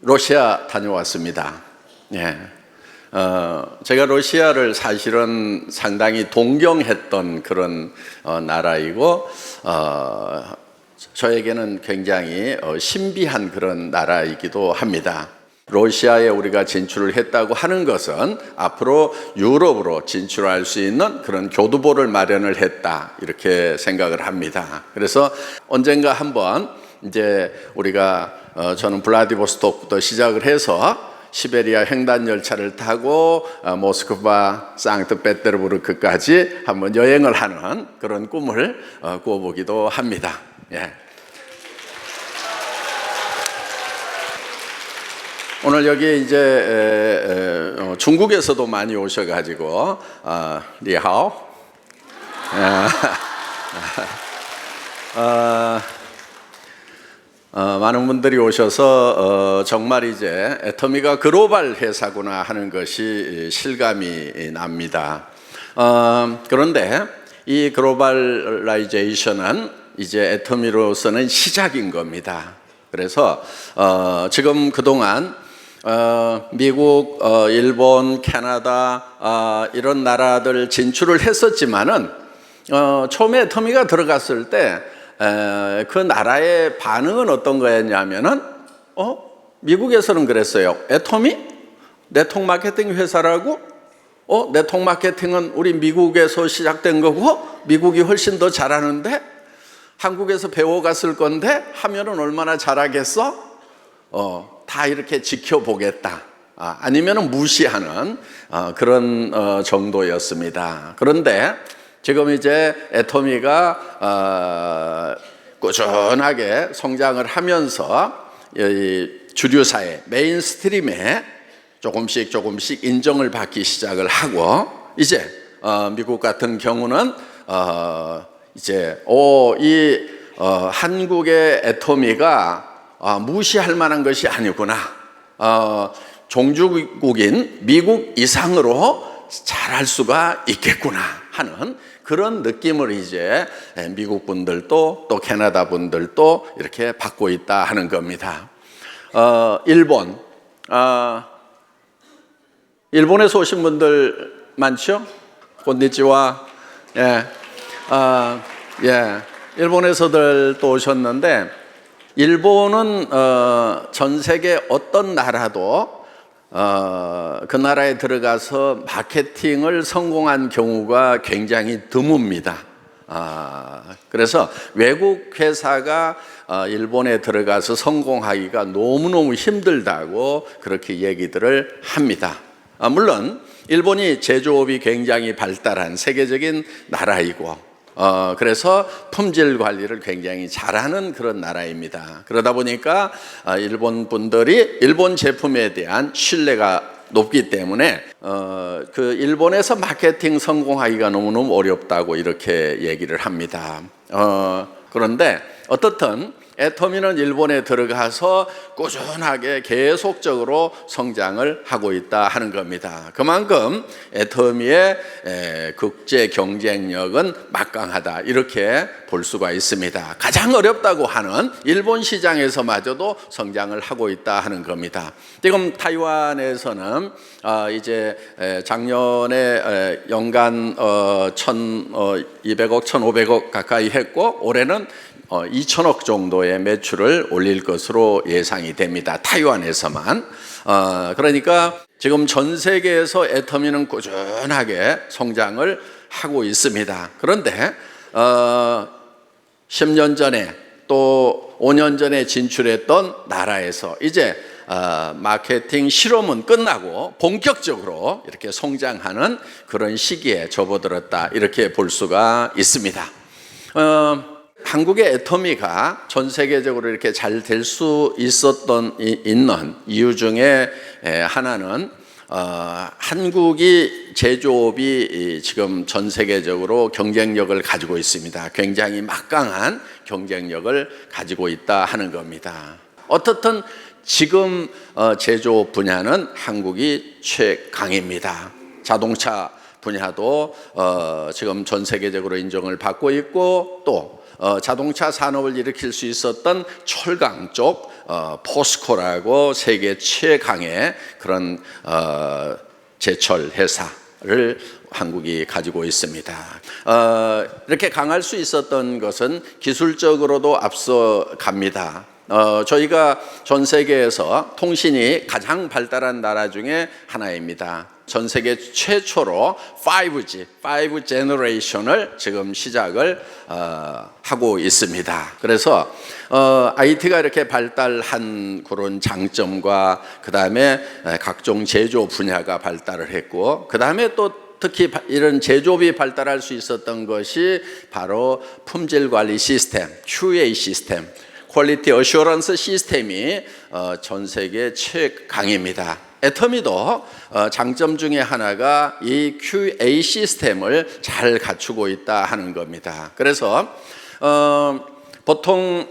러시아 다녀왔습니다. 예. 제가 러시아를 사실은 상당히 동경했던 그런 나라이고, 저에게는 굉장히 신비한 그런 나라이기도 합니다. 러시아에 우리가 진출을 했다고 하는 것은 앞으로 유럽으로 진출할 수 있는 그런 교두보를 마련을 했다, 이렇게 생각을 합니다. 그래서 언젠가 한번 이제 우리가 저는 블라디보스톡부터 시작을 해서 시베리아 횡단 열차를 타고 모스크바, 상트페테르부르크까지 한번 여행을 하는 그런 꿈을 꾸어보기도 합니다. 예. 오늘 여기 이제 중국에서도 많이 오셔가지고 리하오. 많은 분들이 오셔서 정말 이제 애터미가 글로벌 회사구나 하는 것이 실감이 납니다. 그런데 이 글로벌라이제이션은 이제 애터미로서는 시작인 겁니다. 그래서 지금 그동안 미국, 일본, 캐나다 이런 나라들 진출을 했었지만은 처음에 애터미가 들어갔을 때 그 나라의 반응은 어떤 거였냐면은 미국에서는 그랬어요. 애터미? 네트워크 마케팅 회사라고? 네트워크 마케팅은 우리 미국에서 시작된 거고 미국이 훨씬 더 잘하는데 한국에서 배워갔을 건데 하면은 얼마나 잘하겠어? 다 이렇게 지켜보겠다. 아니면은 무시하는 그런 정도였습니다. 그런데 지금 이제 애터미가 꾸준하게 성장을 하면서 주류사회, 메인스트림에 조금씩 인정을 받기 시작을 하고, 이제 미국 같은 경우는 이제 한국의 애터미가 무시할 만한 것이 아니구나. 종주국인 미국 이상으로 잘할 수가 있겠구나 하는 그런 느낌을 이제 미국 분들도 또 캐나다 분들도 이렇게 받고 있다 하는 겁니다. 일본에서 오신 분들 많죠? 곤니치와. 예. 일본에서들 또 오셨는데, 일본은 전 세계 어떤 나라도 그 나라에 들어가서 마케팅을 성공한 경우가 굉장히 드뭅니다. 그래서 외국 회사가 일본에 들어가서 성공하기가 너무너무 힘들다고 그렇게 얘기들을 합니다. 물론 일본이 제조업이 굉장히 발달한 세계적인 나라이고, 그래서 품질 관리를 굉장히 잘하는 그런 나라입니다. 그러다 보니까 일본 분들이 일본 제품에 대한 신뢰가 높기 때문에 그 일본에서 마케팅 성공하기가 너무너무 어렵다고 이렇게 얘기를 합니다. 그런데 어떻든 애터미는 일본에 들어가서 꾸준하게 계속적으로 성장을 하고 있다 하는 겁니다. 그만큼 애터미의 국제 경쟁력은 막강하다, 이렇게 볼 수가 있습니다. 가장 어렵다고 하는 일본 시장에서마저도 성장을 하고 있다 하는 겁니다. 지금 타이완에서는 이제 작년에 연간 1,200억, 1,500억 가까이 했고, 올해는 2천억 정도의 매출을 올릴 것으로 예상이 됩니다. 타이완에서만. 그러니까 지금 전 세계에서 애터미는 꾸준하게 성장을 하고 있습니다. 그런데 10년 전에 또 5년 전에 진출했던 나라에서 이제 마케팅 실험은 끝나고 본격적으로 이렇게 성장하는 그런 시기에 접어들었다, 이렇게 볼 수가 있습니다. 한국의 애터미가 전 세계적으로 이렇게 잘 될 수 있는 이유 중에 하나는 한국이 제조업이 지금 전 세계적으로 경쟁력을 가지고 있습니다. 굉장히 막강한 경쟁력을 가지고 있다 하는 겁니다. 어떻든 지금 제조업 분야는 한국이 최강입니다. 자동차 분야도 지금 전 세계적으로 인정을 받고 있고, 또 자동차 산업을 일으킬 수 있었던 철강 쪽 포스코라고 세계 최강의 그런 제철 회사를 한국이 가지고 있습니다. 이렇게 강할 수 있었던 것은 기술적으로도 앞서갑니다. 저희가 전 세계에서 통신이 가장 발달한 나라 중에 하나입니다. 전 세계 최초로 5G, 5 제너레이션을 지금 시작을 하고 있습니다. 그래서 IT가 이렇게 발달한 그런 장점과 그 다음에 각종 제조 분야가 발달을 했고, 그 다음에 또 특히 이런 제조업이 발달할 수 있었던 것이 바로 품질 관리 시스템, QA 시스템, 퀄리티 어슈런스 시스템이 전 세계 최강입니다. 애터미도 장점 중에 하나가 이 QA 시스템을 잘 갖추고 있다 하는 겁니다. 그래서 보통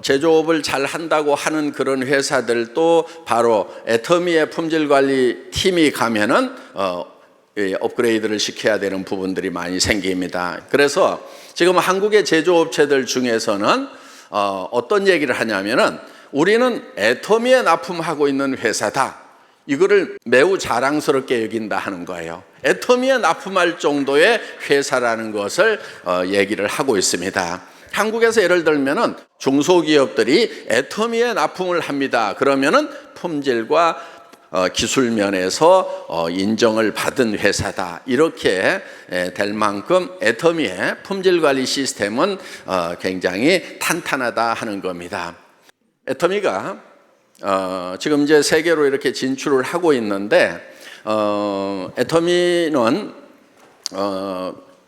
제조업을 잘 한다고 하는 그런 회사들도 바로 애터미의 품질관리 팀이 가면은 업그레이드를 시켜야 되는 부분들이 많이 생깁니다. 그래서 지금 한국의 제조업체들 중에서는 어떤 얘기를 하냐면은 우리는 애터미에 납품하고 있는 회사다. 이거를 매우 자랑스럽게 여긴다 하는 거예요. 애터미에 납품할 정도의 회사라는 것을 얘기를 하고 있습니다. 한국에서 예를 들면은 중소기업들이 애터미에 납품을 합니다. 그러면은 품질과 기술 면에서 인정을 받은 회사다. 이렇게 될 만큼 애터미의 품질 관리 시스템은 굉장히 탄탄하다 하는 겁니다. 애터미가 지금 이제 세계로 이렇게 진출을 하고 있는데 애터미는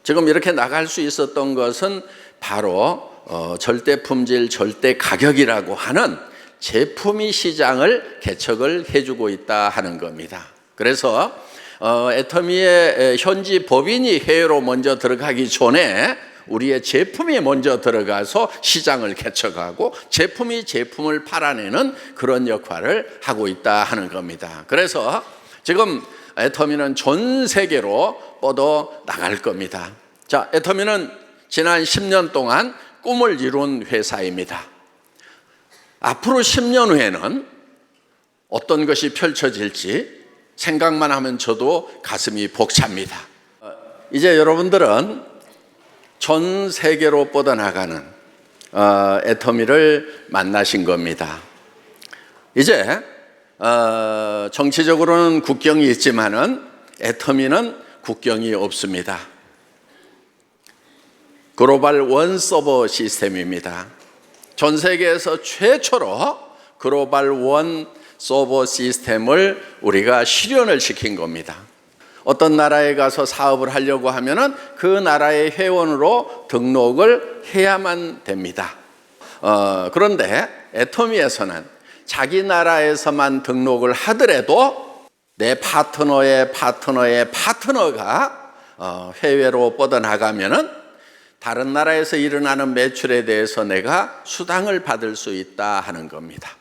지금 이렇게 나갈 수 있었던 것은 바로 절대 품질, 절대 가격이라고 하는 제품이 시장을 개척을 해주고 있다 하는 겁니다. 그래서 애터미의 현지 법인이 해외로 먼저 들어가기 전에 우리의 제품이 먼저 들어가서 시장을 개척하고 제품이 제품을 팔아내는 그런 역할을 하고 있다 하는 겁니다. 그래서 지금 애터미는 전 세계로 뻗어 나갈 겁니다. 자, 애터미는 지난 10년 동안 꿈을 이룬 회사입니다. 앞으로 10년 후에는 어떤 것이 펼쳐질지 생각만 하면 저도 가슴이 벅찹니다. 이제 여러분들은 전 세계로 뻗어나가는 애터미를 만나신 겁니다. 이제 정치적으로는 국경이 있지만은 애터미는 국경이 없습니다. 글로벌 원 서버 시스템입니다. 전 세계에서 최초로 글로벌 원 서버 시스템을 우리가 실현을 시킨 겁니다. 어떤 나라에 가서 사업을 하려고 하면은 그 나라의 회원으로 등록을 해야만 됩니다. 그런데 애터미에서는 자기 나라에서만 등록을 하더라도 내 파트너의 파트너가 해외로 뻗어나가면은 다른 나라에서 일어나는 매출에 대해서 내가 수당을 받을 수 있다 하는 겁니다.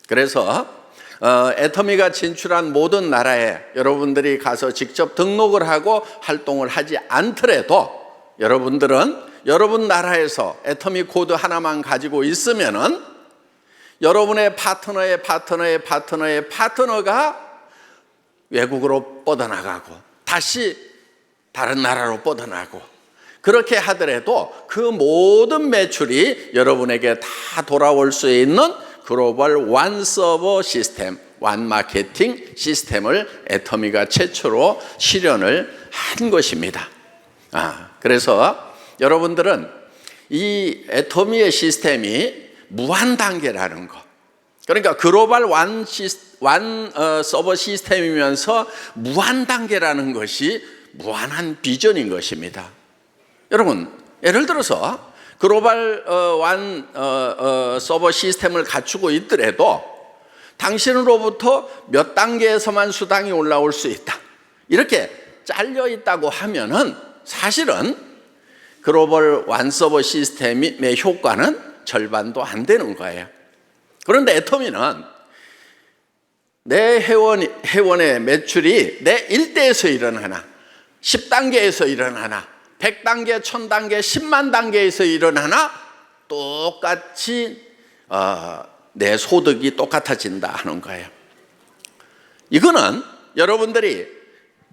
그래서 애터미가 진출한 모든 나라에 여러분들이 가서 직접 등록을 하고 활동을 하지 않더라도 여러분들은 여러분 나라에서 애터미 코드 하나만 가지고 있으면은 여러분의 파트너가 외국으로 뻗어나가고 다시 다른 나라로 뻗어나가고 그렇게 하더라도 그 모든 매출이 여러분에게 다 돌아올 수 있는 글로벌 완 서버 시스템, 완 마케팅 시스템을 애터미가 최초로 실현을 한 것입니다. 그래서 여러분들은 이 애터미의 시스템이 무한 단계라는 거. 그러니까 글로벌 완 서버 시스템이면서 무한 단계라는 것이 무한한 비전인 것입니다. 여러분, 예를 들어서 글로벌 완 서버 시스템을 갖추고 있더라도 당신으로부터 몇 단계에서만 수당이 올라올 수 있다. 이렇게 잘려 있다고 하면은 사실은 글로벌 완 서버 시스템의 효과는 절반도 안 되는 거예요. 그런데 애터미는 내 회원의 매출이 내 1대에서 일어나나 10단계에서 일어나나 100단계, 1000단계, 10만 단계에서 일어나나 똑같이 내 소득이 똑같아진다 하는 거예요. 이거는 여러분들이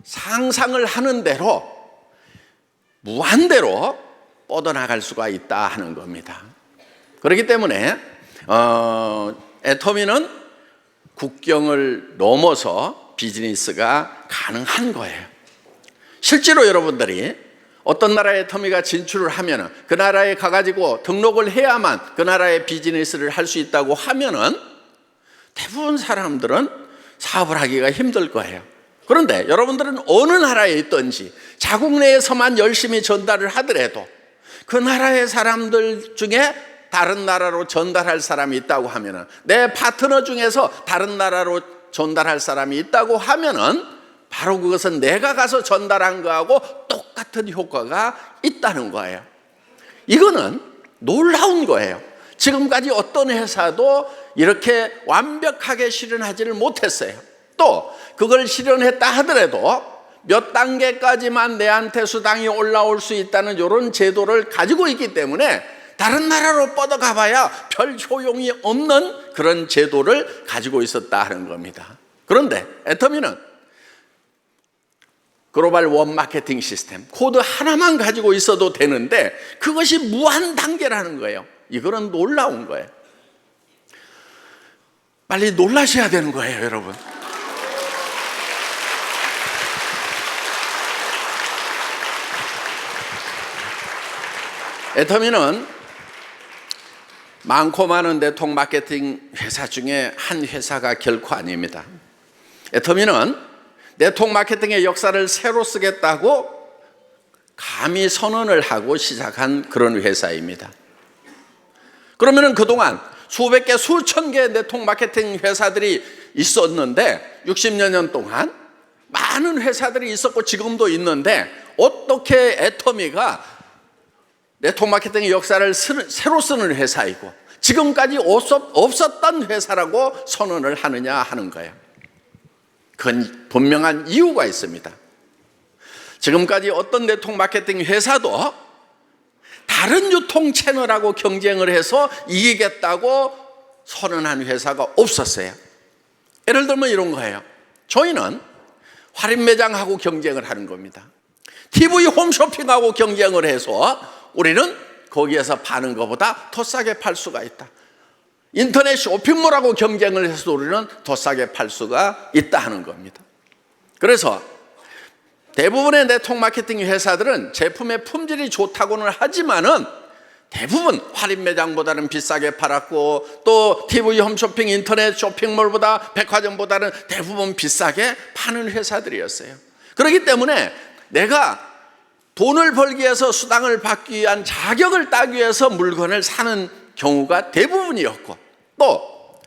상상을 하는 대로 무한대로 뻗어나갈 수가 있다 하는 겁니다. 그렇기 때문에 애터미는 국경을 넘어서 비즈니스가 가능한 거예요. 실제로 여러분들이 어떤 나라에 애터미가 진출을 하면 그 나라에 가가지고 등록을 해야만 그 나라의 비즈니스를 할 수 있다고 하면은 대부분 사람들은 사업을 하기가 힘들 거예요. 그런데 여러분들은 어느 나라에 있든지 자국 내에서만 열심히 전달을 하더라도 그 나라의 사람들 중에 다른 나라로 전달할 사람이 있다고 하면은, 내 파트너 중에서 다른 나라로 전달할 사람이 있다고 하면은 바로 그것은 내가 가서 전달한 거하고 똑같은 효과가 있다는 거예요. 이거는 놀라운 거예요. 지금까지 어떤 회사도 이렇게 완벽하게 실현하지를 못했어요. 또 그걸 실현했다 하더라도 몇 단계까지만 내한테 수당이 올라올 수 있다는 이런 제도를 가지고 있기 때문에 다른 나라로 뻗어가 봐야 별 효용이 없는 그런 제도를 가지고 있었다 하는 겁니다. 그런데 애터미는 글로벌 원 마케팅 시스템, 코드 하나만 가지고 있어도 되는데 그것이 무한 단계라는 거예요. 이거는 놀라운 거예요. 빨리 놀라셔야 되는 거예요, 여러분. 애터미는 많고 많은 네트워크 마케팅 회사 중에 한 회사가 결코 아닙니다. 애터미는 네트워크 마케팅의 역사를 새로 쓰겠다고 감히 선언을 하고 시작한 그런 회사입니다. 그러면은 그동안 수백 개, 수천 개의 네트워크 마케팅 회사들이 있었는데 60여 년 동안 많은 회사들이 있었고 지금도 있는데 어떻게 애터미가 네트워크 마케팅의 역사를 새로 쓰는 회사이고 지금까지 없었던 회사라고 선언을 하느냐 하는 거예요. 그건 분명한 이유가 있습니다. 지금까지 어떤 네트워크 마케팅 회사도 다른 유통 채널하고 경쟁을 해서 이기겠다고 선언한 회사가 없었어요. 예를 들면 이런 거예요. 저희는 할인 매장하고 경쟁을 하는 겁니다. TV 홈쇼핑하고 경쟁을 해서 우리는 거기에서 파는 것보다 더 싸게 팔 수가 있다. 인터넷 쇼핑몰하고 경쟁을 해서 우리는 더 싸게 팔 수가 있다 하는 겁니다. 그래서 대부분의 네트워크 마케팅 회사들은 제품의 품질이 좋다고는 하지만은 대부분 할인 매장보다는 비싸게 팔았고 또 TV 홈쇼핑, 인터넷 쇼핑몰보다 백화점보다는 대부분 비싸게 파는 회사들이었어요. 그렇기 때문에 내가 돈을 벌기 위해서 수당을 받기 위한 자격을 따기 위해서 물건을 사는 경우가 대부분이었고 또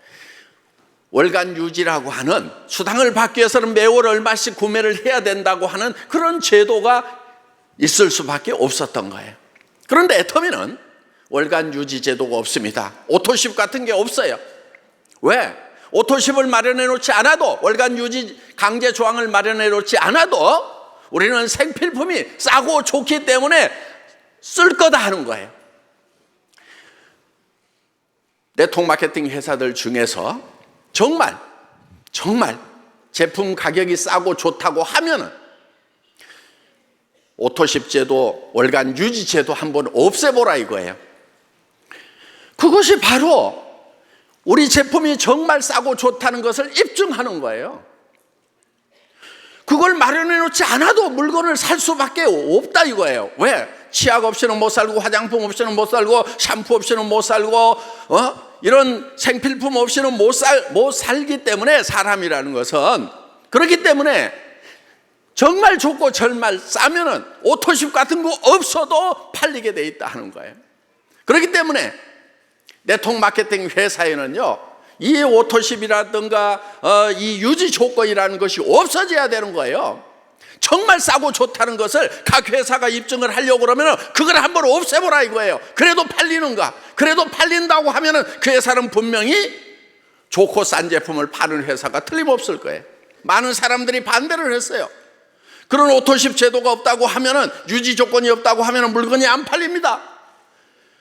월간 유지라고 하는 수당을 받기 위해서는 매월 얼마씩 구매를 해야 된다고 하는 그런 제도가 있을 수밖에 없었던 거예요. 그런데 애터미는 월간 유지 제도가 없습니다. 오토십 같은 게 없어요. 왜? 오토십을 마련해 놓지 않아도 월간 유지 강제 조항을 마련해 놓지 않아도 우리는 생필품이 싸고 좋기 때문에 쓸 거다 하는 거예요. 네트워크 마케팅 회사들 중에서 정말 제품 가격이 싸고 좋다고 하면은 오토십 제도, 월간 유지 제도 한번 없애보라 이거예요. 그것이 바로 우리 제품이 정말 싸고 좋다는 것을 입증하는 거예요. 그걸 마련해 놓지 않아도 물건을 살 수밖에 없다 이거예요. 왜? 치약 없이는 못 살고 화장품 없이는 못 살고 샴푸 없이는 못 살고 이런 생필품 없이는 못 살기 때문에 사람이라는 것은 그렇기 때문에 정말 좋고 정말 싸면은 오토십 같은 거 없어도 팔리게 돼 있다 하는 거예요. 그렇기 때문에 네트워크 마케팅 회사에는요 이 오토십이라든가 이 유지 조건이라는 것이 없어져야 되는 거예요. 정말 싸고 좋다는 것을 각 회사가 입증을 하려고 그러면 그걸 한번 없애보라 이거예요. 그래도 팔리는가? 그래도 팔린다고 하면 그 회사는 분명히 좋고 싼 제품을 파는 회사가 틀림없을 거예요. 많은 사람들이 반대를 했어요. 그런 오토십 제도가 없다고 하면 유지 조건이 없다고 하면 물건이 안 팔립니다.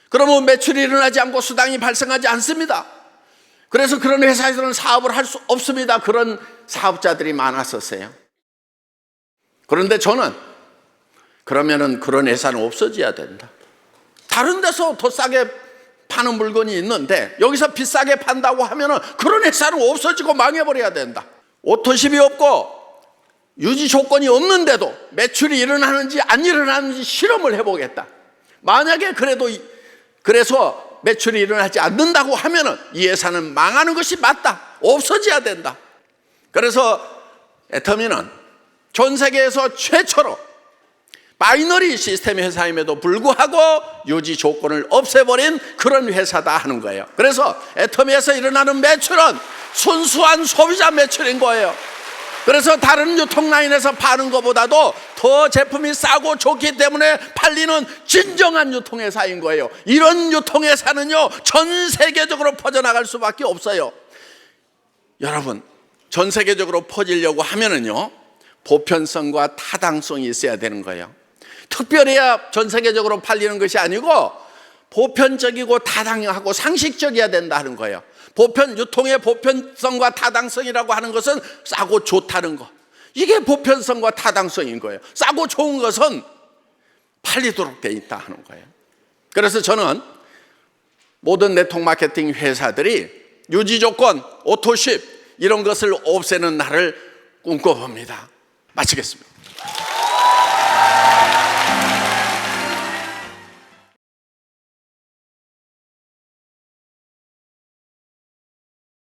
그러면 매출이 일어나지 않고 수당이 발생하지 않습니다. 그래서 그런 회사에서는 사업을 할 수 없습니다. 그런 사업자들이 많았었어요. 그런데 저는 그러면은 그런 회사는 없어져야 된다. 다른 데서 더 싸게 파는 물건이 있는데 여기서 비싸게 판다고 하면은 그런 회사는 없어지고 망해버려야 된다. 오토십이 없고 유지 조건이 없는데도 매출이 일어나는지 안 일어나는지 실험을 해보겠다. 만약에 그래서 매출이 일어나지 않는다고 하면은 이 회사는 망하는 것이 맞다. 없어져야 된다. 그래서 애터미는 전 세계에서 최초로 바이너리 시스템 회사임에도 불구하고 유지 조건을 없애버린 그런 회사다 하는 거예요. 그래서 애터미에서 일어나는 매출은 순수한 소비자 매출인 거예요. 그래서 다른 유통라인에서 파는 것보다도 더 제품이 싸고 좋기 때문에 팔리는 진정한 유통회사인 거예요. 이런 유통회사는요, 전 세계적으로 퍼져나갈 수밖에 없어요. 여러분, 전 세계적으로 퍼지려고 하면은요, 보편성과 타당성이 있어야 되는 거예요. 특별해야 전 세계적으로 팔리는 것이 아니고 보편적이고 타당하고 상식적이어야 된다 하는 거예요. 유통의 보편성과 타당성이라고 하는 것은 싸고 좋다는 거. 이게 보편성과 타당성인 거예요. 싸고 좋은 것은 팔리도록 돼 있다 하는 거예요. 그래서 저는 모든 네트워크 마케팅 회사들이 유지 조건, 오토십 이런 것을 없애는 날을 꿈꿔봅니다. 마치겠습니다.